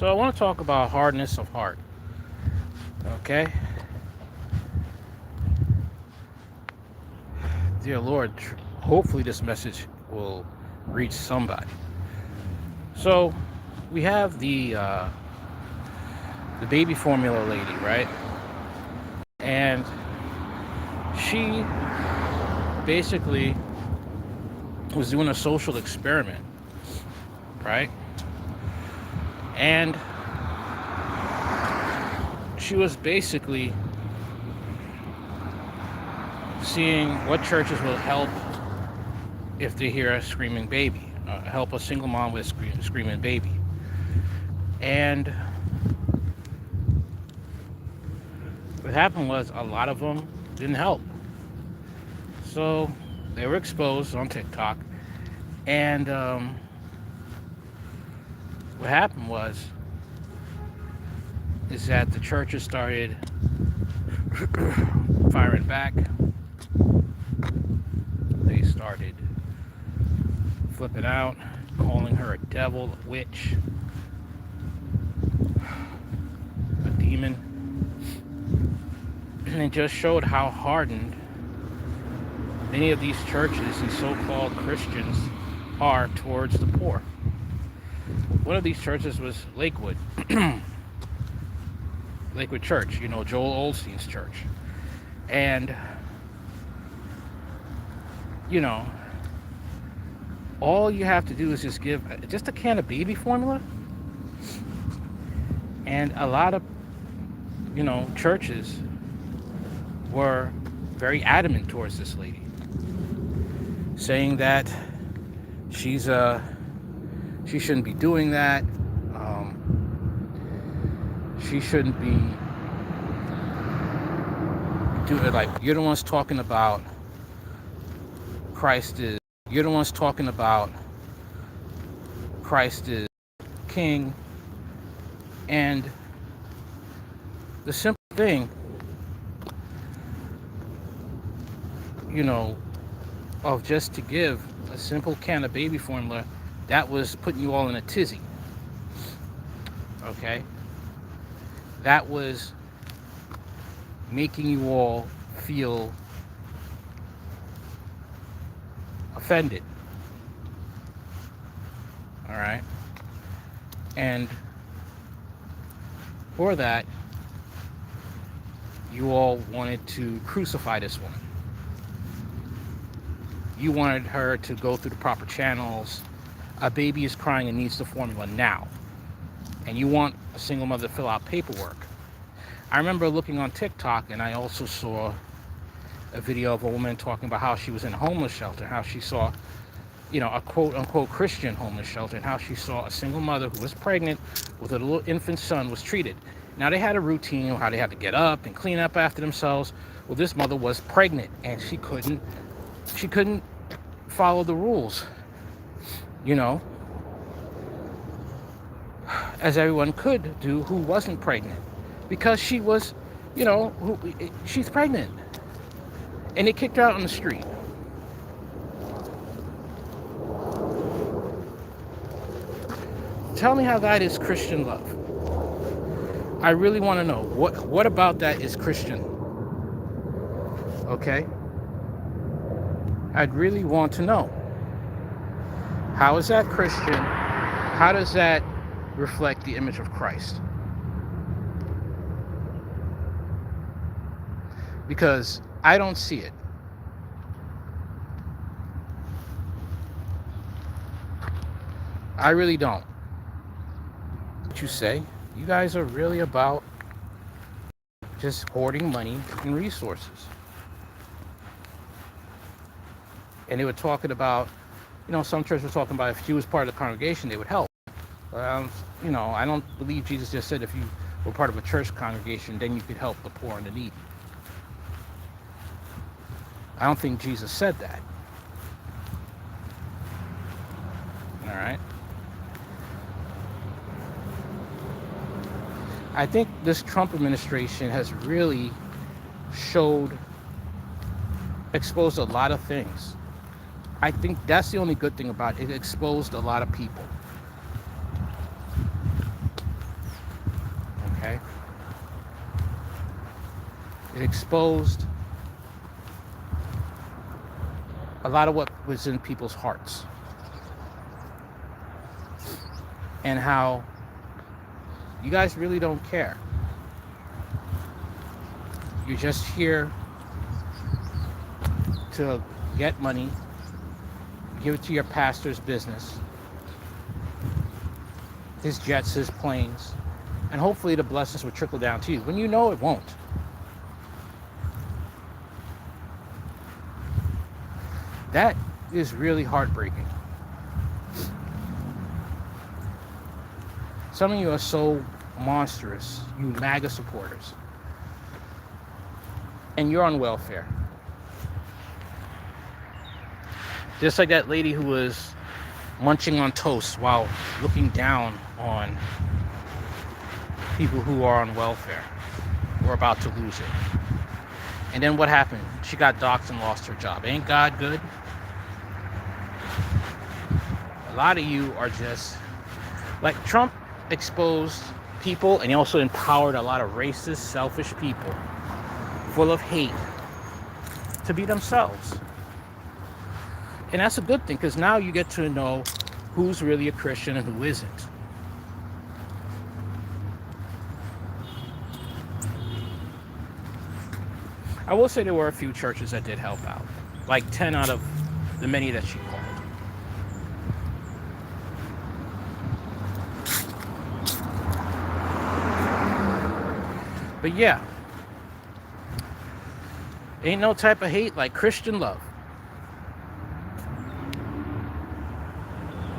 So I want to talk about hardness of heart. Okay, dear Lord, hopefully this message will reach somebody. So we have the baby formula lady, right? And she basically was doing a social experiment, right? And she was basically seeing what churches will help if they hear a screaming baby, help a single mom with a screaming baby. And what happened was a lot of them didn't help. So they were exposed on TikTok. And what happened was is that the churches started firing back. They started flipping out, calling her a devil, a witch, a demon. And it just showed how hardened many of these churches and so-called Christians are towards the poor. One of these churches was Lakewood. Lakewood Church, Joel Osteen's church. And, all you have to do is just give just a can of baby formula. And a lot of, churches were very adamant towards this lady, saying that she shouldn't be doing that. She shouldn't be doing it. Like, you're the ones talking about you're the ones talking about Christ is king. And the simple thing, of just to give a simple can of baby formula, that was putting you all in a tizzy. Okay? That was making you all feel offended. All right? And for that, you all wanted to crucify this woman. You wanted her to go through the proper channels. A baby is crying and needs the formula now. And you want a single mother to fill out paperwork. I remember looking on TikTok, and I also saw a video of a woman talking about how she was in a homeless shelter, how she saw, a quote-unquote Christian homeless shelter, and how she saw a single mother who was pregnant with a little infant son was treated. Now, they had a routine of how they had to get up and clean up after themselves. Well, this mother was pregnant, and she couldn't follow the rules, as everyone could do who wasn't pregnant, because she was, she's pregnant. And they kicked her out on the street. Tell me how that is Christian love. I really want to know, what about that is Christian? Okay? I'd really want to know. How is that Christian? How does that reflect the image of Christ? Because I don't see it. I really don't. What you say? You guys are really about just hoarding money and resources. And they were talking about, some churches were talking about if she was part of the congregation, they would help. I don't believe Jesus just said if you were part of a church congregation, then you could help the poor and the needy. I don't think Jesus said that. All right? I think this Trump administration has really exposed a lot of things. I think that's the only good thing about it. It exposed a lot of people. It exposed a lot of what was in people's hearts, and how you guys really don't care. You're just here to get money, give it to your pastor's business, his jets, his planes, and hopefully the blessings will trickle down to you, when you know it won't. That is really heartbreaking. Some of you are so monstrous, you MAGA supporters, and you're on welfare. Just like that lady who was munching on toast while looking down on people who are on welfare or about to lose it. And then what happened? She got doxxed and lost her job. Ain't God good? A lot of you are just like Trump exposed people, and he also empowered a lot of racist, selfish people full of hate to be themselves. And that's a good thing, because now you get to know who's really a Christian and who isn't. I will say there were a few churches that did help out, like 10 out of the many that she called. But yeah, ain't no type of hate like Christian love.